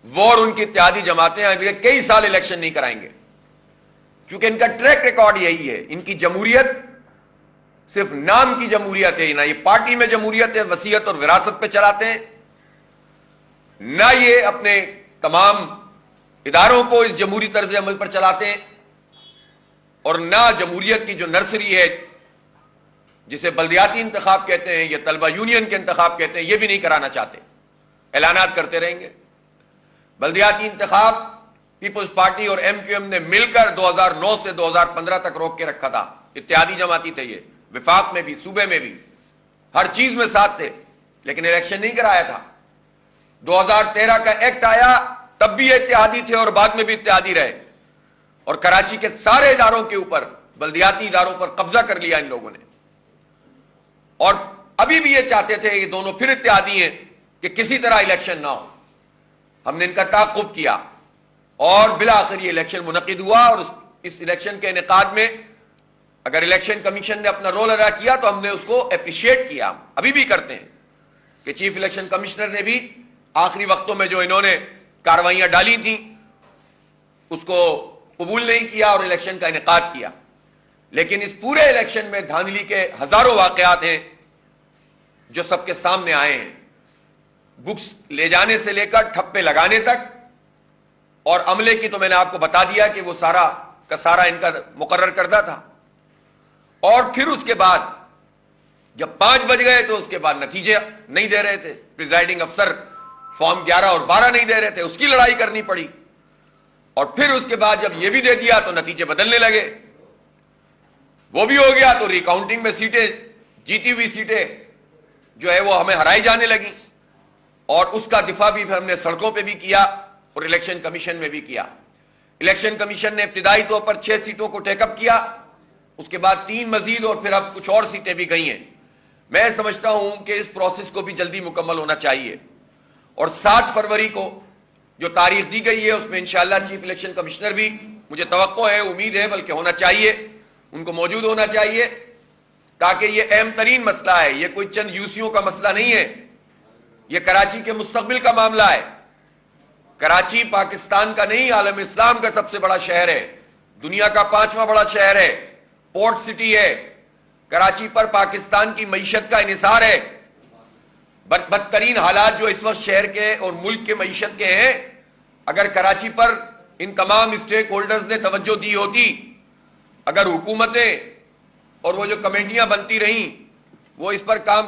وہ اور ان کی اتحادی جماعتیں اگلے کئی سال الیکشن نہیں کرائیں گے، چونکہ ان کا ٹریک ریکارڈ یہی ہے۔ ان کی جمہوریت صرف نام کی جمہوریت ہے، نہ یہ پارٹی میں جمہوریت ہے، وصیت اور وراثت پہ چلاتے ہیں، نہ یہ اپنے تمام اداروں کو اس جمہوری طرز عمل پر چلاتے ہیں، اور نہ جمہوریت کی جو نرسری ہے جسے بلدیاتی انتخاب کہتے ہیں یا طلبہ یونین کے انتخاب کہتے ہیں، یہ بھی نہیں کرانا چاہتے، اعلانات کرتے رہیں گے۔ بلدیاتی انتخاب پیپلز پارٹی اور ایم کیو ایم نے مل کر 2009 سے 2015 تک روک کے رکھا تھا، اتحادی جماعتی تھے، یہ وفاق میں بھی صوبے میں بھی ہر چیز میں ساتھ تھے، لیکن الیکشن نہیں کرایا تھا۔ 2013 کا ایکٹ آیا، تب بھی اتحادی تھے اور بعد میں بھی اتحادی رہے، اور کراچی کے سارے اداروں کے اوپر، بلدیاتی اداروں پر قبضہ کر لیا ان لوگوں نے، اور ابھی بھی یہ چاہتے تھے یہ دونوں پھر اتحادی ہیں کہ کسی طرح الیکشن نہ ہو۔ ہم نے ان کا تعاقب کیا اور بالآخر یہ الیکشن منعقد ہوا، اور اس الیکشن کے انعقاد میں اگر الیکشن کمیشن نے اپنا رول ادا کیا تو ہم نے اس کو اپریشیٹ کیا، ابھی بھی کرتے ہیں کہ چیف الیکشن کمشنر نے بھی آخری وقتوں میں جو انہوں نے کاروائیاں ڈالی تھیں اس کو قبول نہیں کیا اور الیکشن کا انعقاد کیا۔ لیکن اس پورے الیکشن میں دھاندلی کے ہزاروں واقعات ہیں جو سب کے سامنے آئے ہیں، بکس لے جانے سے لے کر ٹھپے لگانے تک، اور عملے کی تو میں نے آپ کو بتا دیا کہ وہ سارا کا سارا ان کا مقرر کردہ تھا۔ اور پھر اس کے بعد جب 5 بج گئے تو اس کے بعد نتیجے نہیں دے رہے تھے، پریزائڈنگ افسر فارم 11 اور 12 نہیں دے رہے تھے، اس کی لڑائی کرنی پڑی، اور پھر اس کے بعد جب یہ بھی دے دیا تو نتیجے بدلنے لگے، وہ بھی ہو گیا تو ریکاؤنٹنگ میں سیٹیں، جیتی ہوئی سیٹیں جو ہے وہ ہمیں ہرائی جانے لگی، اور اس کا دفاع بھی ہم نے سڑکوں پہ بھی کیا اور الیکشن کمیشن میں بھی کیا۔ الیکشن کمیشن نے ابتدائی طور پر 6 سیٹوں کو ٹیک اپ کیا، اس کے بعد 3 مزید، اور پھر اب کچھ اور سیٹیں بھی گئی ہیں۔ میں سمجھتا ہوں کہ اس پروسیس کو بھی جلدی مکمل ہونا چاہیے، اور 7 فروری کو جو تاریخ دی گئی ہے اس میں انشاءاللہ چیف الیکشن کمشنر بھی، مجھے توقع ہے، امید ہے بلکہ ہونا چاہیے، ان کو موجود ہونا چاہیے، تاکہ یہ اہم ترین مسئلہ ہے، یہ کوئی چند یوسیوں کا مسئلہ نہیں ہے، یہ کراچی کے مستقبل کا معاملہ ہے۔ کراچی پاکستان کا نہیں، عالم اسلام کا سب سے بڑا شہر ہے، دنیا کا 5واں بڑا شہر ہے، پورٹ سٹی ہے، کراچی پر پاکستان کی معیشت کا انحصار ہے۔ بدترین حالات جو اس وقت شہر کے اور ملک کے معیشت کے ہیں، اگر کراچی پر ان تمام اسٹیک ہولڈرز نے توجہ دی ہوتی، اگر حکومتیں اور وہ جو کمیٹیاں بنتی رہیں وہ اس پر کام